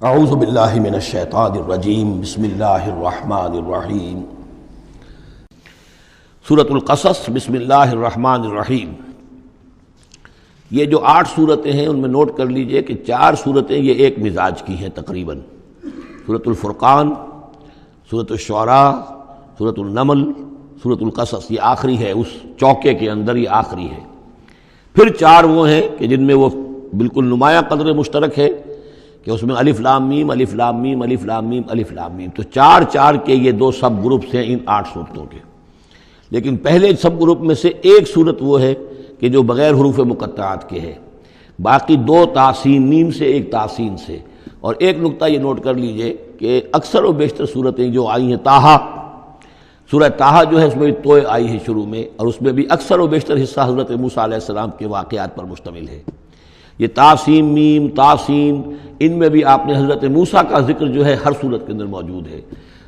اعوذ باللہ من الشیطان الرجیم بسم اللہ الرحمن الرحیم سورۃ القصص بسم اللہ الرحمن الرحیم۔ یہ جو 8 صورتیں ہیں ان میں نوٹ کر لیجئے کہ 4 صورتیں یہ ایک مزاج کی ہیں تقریباً۔ سورۃ الفرقان، سورۃ الشعراء، سورۃ النمل، سورۃ القصص، یہ آخری ہے، اس چوکے کے اندر یہ آخری ہے۔ پھر 4 وہ ہیں کہ جن میں وہ بالکل نمایاں قدر مشترک ہے کہ اس میں الف لام میم الف لام میم الف لام میم الف لام میم، تو 4 کے یہ 2 سب گروپس ہیں ان 8 صورتوں کے۔ لیکن پہلے سب گروپ میں سے ایک صورت وہ ہے کہ جو بغیر حروف مقطعات کے ہے، باقی 2 تاسین میم سے، ایک تاسین سے۔ اور ایک نقطہ یہ نوٹ کر لیجئے کہ اکثر و بیشتر صورتیں جو آئی ہیں، طٰہٰ، سورہ طٰہٰ جو ہے اس میں توئے آئی ہے شروع میں، اور اس میں بھی اکثر و بیشتر حصہ حضرت موسیٰ علیہ السلام کے واقعات پر مشتمل ہے۔ یہ تاسین میم، تاسین، ان میں بھی آپ نے حضرت موسیٰ کا ذکر جو ہے ہر صورت کے اندر موجود ہے۔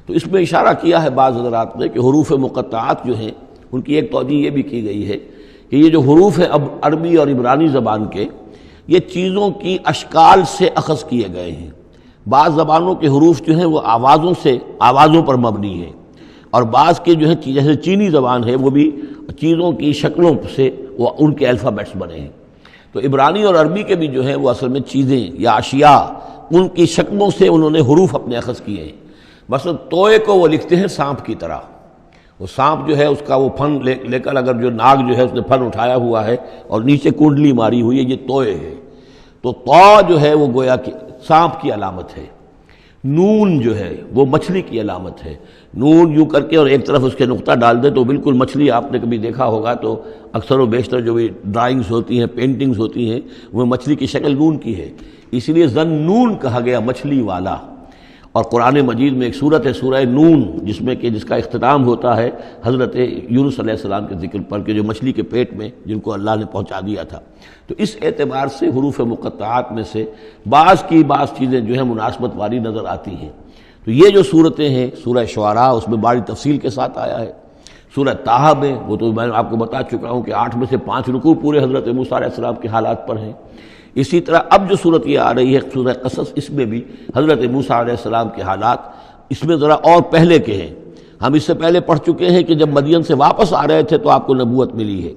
تو اس میں اشارہ کیا ہے بعض حضرات نے کہ حروف مقطعات جو ہیں ان کی ایک توجیہ یہ بھی کی گئی ہے کہ یہ جو حروف ہیں اب عربی اور عبرانی زبان کے، یہ چیزوں کی اشکال سے اخذ کیے گئے ہیں۔ بعض زبانوں کے حروف جو ہیں وہ آوازوں پر مبنی ہیں، اور بعض کے جو ہے جیسے چینی زبان ہے وہ بھی چیزوں کی شکلوں سے وہ ان کے الفابیٹس بنے ہیں۔ تو عبرانی اور عربی کے بھی جو ہیں وہ اصل میں چیزیں یا اشیاء، ان کی شکلوں سے انہوں نے حروف اپنے اخذ کیے ہیں۔ مثلا توئے کو وہ لکھتے ہیں سانپ کی طرح، وہ سانپ جو ہے اس کا وہ پھن لے کر، اگر جو ناگ جو ہے اس نے پھن اٹھایا ہوا ہے اور نیچے کنڈلی ماری ہوئی ہے، یہ توئے ہے۔ تو طا جو ہے وہ گویا کہ سانپ کی علامت ہے، نون جو ہے وہ مچھلی کی علامت ہے۔ نون یوں کر کے اور ایک طرف اس کے نقطہ ڈال دے تو بالکل مچھلی، آپ نے کبھی دیکھا ہوگا تو اکثر و بیشتر جو بھی ڈرائنگز ہوتی ہیں، پینٹنگز ہوتی ہیں، وہ مچھلی کی شکل نون کی ہے، اس لیے ذنون کہا گیا، مچھلی والا۔ اور قرآن مجید میں ایک سورت ہے سورہ نون، جس کا اختتام ہوتا ہے حضرت یونس علیہ السلام کے ذکر پر کہ جو مچھلی کے پیٹ میں جن کو اللہ نے پہنچا دیا تھا۔ تو اس اعتبار سے حروف مقطعات میں سے بعض چیزیں جو ہیں مناسبت والی نظر آتی ہیں۔ تو یہ جو صورتیں ہیں، سورہ شعراء اس میں بڑی تفصیل کے ساتھ آیا ہے، سورہ طٰہٰ میں وہ تو میں آپ کو بتا چکا ہوں کہ 8 میں سے 5 رکوع پورے حضرت موسیٰ علیہ السلام کے حالات پر ہیں۔ اسی طرح اب جو صورت یہ آ رہی ہے سورہ قصص، اس میں بھی حضرت موسیٰ علیہ السلام کے حالات اس میں ذرا اور پہلے کے ہیں۔ ہم اس سے پہلے پڑھ چکے ہیں کہ جب مدین سے واپس آ رہے تھے تو آپ کو نبوت ملی ہے،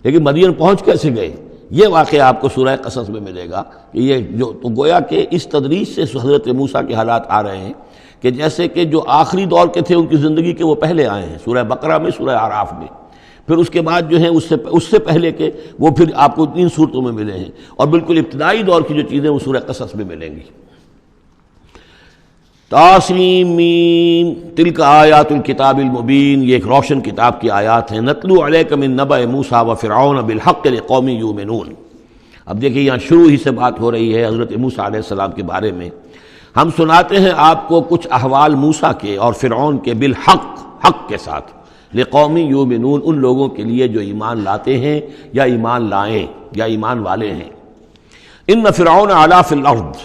لیکن مدین پہنچ کیسے گئے، یہ واقعہ آپ کو سورہ قصص میں ملے گا کہ یہ جو تو گویا کہ اس تدریج سے حضرت موسیٰ کے حالات آ رہے ہیں کہ جیسے کہ جو آخری دور کے تھے ان کی زندگی کے وہ پہلے آئے ہیں، سورہ بقرہ میں، سورہ اعراف میں۔ پھر اس کے بعد جو ہیں اس سے پہلے کے وہ پھر آپ کو 3 صورتوں میں ملے ہیں، اور بالکل ابتدائی دور کی جو چیزیں وہ سورہ قصص میں ملیں گی۔ طاسیم میم تلک آیات الکتاب المبین، یہ ایک روشن کتاب کی آیات ہیں۔ نتلو علیک من نبأ موسیٰ وفرعون بالحق لقوم یؤمنون۔ اب دیکھیے یہاں شروع ہی سے بات ہو رہی ہے حضرت موسیٰ علیہ السلام کے بارے میں۔ ہم سناتے ہیں آپ کو کچھ احوال موسیٰ کے اور فرعون کے، بالحق، حق کے ساتھ، لقوم یؤمنون، ان لوگوں کے لیے جو ایمان لاتے ہیں یا ایمان لائیں یا ایمان والے ہیں۔ ان فرعون علا فی الارض،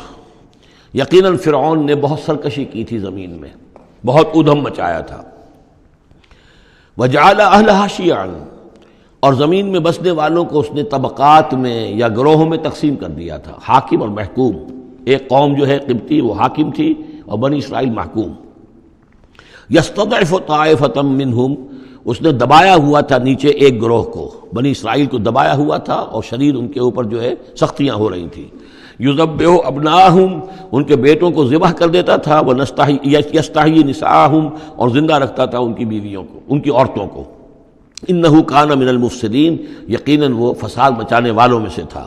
یقیناً فرعون نے بہت سرکشی کی تھی زمین میں، بہت ادھم مچایا تھا۔ وجعل اہلہا شیعا، اور زمین میں بسنے والوں کو اس نے طبقات میں یا گروہوں میں تقسیم کر دیا تھا، حاکم اور محکوم۔ ایک قوم جو ہے قبطی وہ حاکم تھی اور بنی اسرائیل محکوم۔ یستضعف طائفۃ منہم، اس نے دبایا ہوا تھا نیچے ایک گروہ کو، بنی اسرائیل کو دبایا ہوا تھا اور شدید ان کے اوپر جو ہے سختیاں ہو رہی تھیں۔ یذبح ابناءہم، ان کے بیٹوں کو ذبح کر دیتا تھا، یستحیی نساءہم، اور زندہ رکھتا تھا ان کی بیویوں کو، ان کی عورتوں کو۔ انہ کان من المفسدین، یقیناً وہ فساد مچانے والوں میں سے تھا۔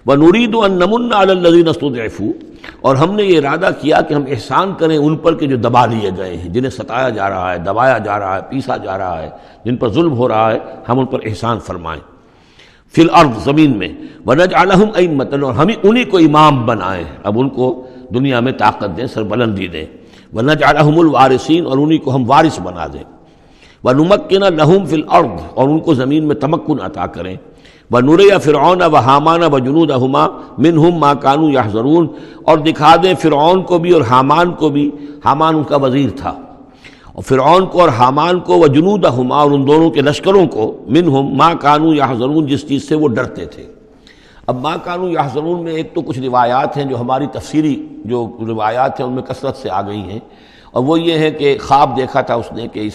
وَنُرِيدُ أَن نَّمُنَّ عَلَى الَّذِينَ اسْتُضْعِفُوا، اور ہم نے یہ ارادہ کیا کہ ہم احسان کریں ان پر کہ جو دبا لیے گئے ہیں، جنہیں ستایا جا رہا ہے، دبایا جا رہا ہے، پیسا جا رہا ہے، جن پر ظلم ہو رہا ہے، ہم ان پر احسان فرمائیں۔ فی الارض، زمین میں۔ وَنَجْعَلَهُمْ أَئِمَّةً، اور ہم انہی کو امام بنائیں، اب ان کو دنیا میں طاقت دیں، سربلندی دیں۔ وَنَجْعَلَهُمُ الْوَارِثِينَ، اور انہی کو ہم وارث بنا دیں۔ وَنُمَكِّنَ لَهُمْ فِي الْأَرْضِ، اور ان کو زمین میں تمکن عطا کریں۔ وَنُرِيَ فِرْعَوْنَ وَحَامَانَ وَجُنُودَهُمَا مِنْهُمْ مَا كَانُوا يَحْذَرُونَ، اور دکھا دیں فرعون کو بھی اور حامان کو بھی، حامان ان کا وزیر تھا، اور فرعون کو اور حامان کو، وجنودہما، اور ان دونوں کے لشکروں کو، منہم ما کانوا یحذرون، جس چیز سے وہ ڈرتے تھے۔ اب ما کانوا یحذرون میں ایک تو کچھ روایات ہیں جو ہماری تفسیری جو روایات ہیں ان میں کثرت سے آ گئی ہیں، اور وہ یہ ہے کہ خواب دیکھا تھا اس نے کہ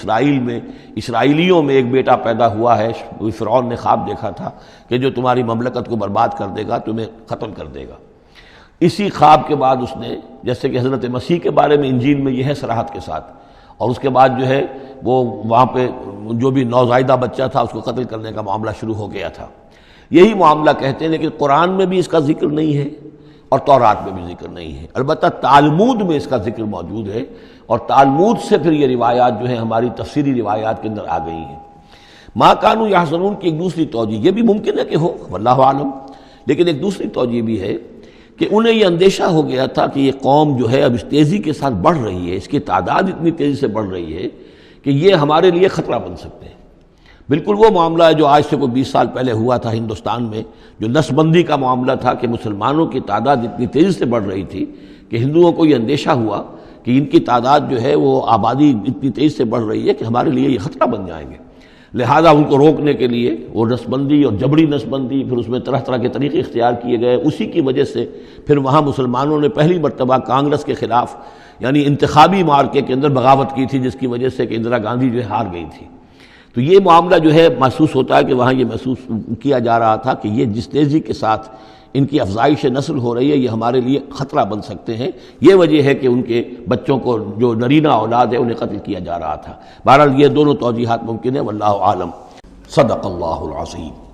اسرائیلیوں میں ایک بیٹا پیدا ہوا ہے، فرعون نے خواب دیکھا تھا کہ جو تمہاری مملکت کو برباد کر دے گا، تمہیں قتل کر دے گا۔ اسی خواب کے بعد اس نے، جیسے کہ حضرت مسیح کے بارے میں انجیل میں یہ ہے صراحت کے ساتھ، اور اس کے بعد جو ہے وہ وہاں پہ جو بھی نوزائیدہ بچہ تھا اس کو قتل کرنے کا معاملہ شروع ہو گیا تھا۔ یہی معاملہ کہتے ہیں، لیکن قرآن میں بھی اس کا ذکر نہیں ہے اور تورات میں بھی ذکر نہیں ہے، البتہ تالمود میں اس کا ذکر موجود ہے، اور تالمود سے پھر یہ روایات جو ہیں ہماری تفسیری روایات کے اندر آ گئی ہیں۔ ما کانوا یحزنون کی ایک دوسری توجہ یہ بھی ممکن ہے کہ ہو، واللہ عالم، لیکن ایک دوسری توجہ بھی ہے کہ انہیں یہ اندیشہ ہو گیا تھا کہ یہ قوم جو ہے اب اس تیزی کے ساتھ بڑھ رہی ہے، اس کی تعداد اتنی تیزی سے بڑھ رہی ہے کہ یہ ہمارے لیے خطرہ بن سکتے ہیں۔ بالکل وہ معاملہ ہے جو آج سے کوئی 20 سال پہلے ہوا تھا ہندوستان میں، جو نسل بندی کا معاملہ تھا کہ مسلمانوں کی تعداد اتنی تیزی سے بڑھ رہی تھی کہ ہندوؤں کو یہ اندیشہ ہوا کہ ان کی تعداد جو ہے وہ آبادی اتنی تیزی سے بڑھ رہی ہے کہ ہمارے لیے یہ خطرہ بن جائیں گے، لہذا ان کو روکنے کے لیے وہ نسل بندی اور جبری نسل بندی، پھر اس میں طرح طرح کے طریقے اختیار کیے گئے۔ اسی کی وجہ سے پھر وہاں مسلمانوں نے پہلی مرتبہ کانگریس کے خلاف یعنی انتخابی مارکے کے اندر بغاوت کی تھی، جس کی وجہ سے کہ اندرا گاندھی جو ہے ہار گئی تھی۔ تو یہ معاملہ جو ہے محسوس ہوتا ہے کہ وہاں یہ محسوس کیا جا رہا تھا کہ یہ جس تیزی کے ساتھ ان کی افزائش نسل ہو رہی ہے یہ ہمارے لیے خطرہ بن سکتے ہیں۔ یہ وجہ ہے کہ ان کے بچوں کو جو نرینہ اولاد ہے انہیں قتل کیا جا رہا تھا۔ بہرحال یہ دونوں توجیحات ممکن ہے، واللہ عالم۔ صدق اللہ العظیم۔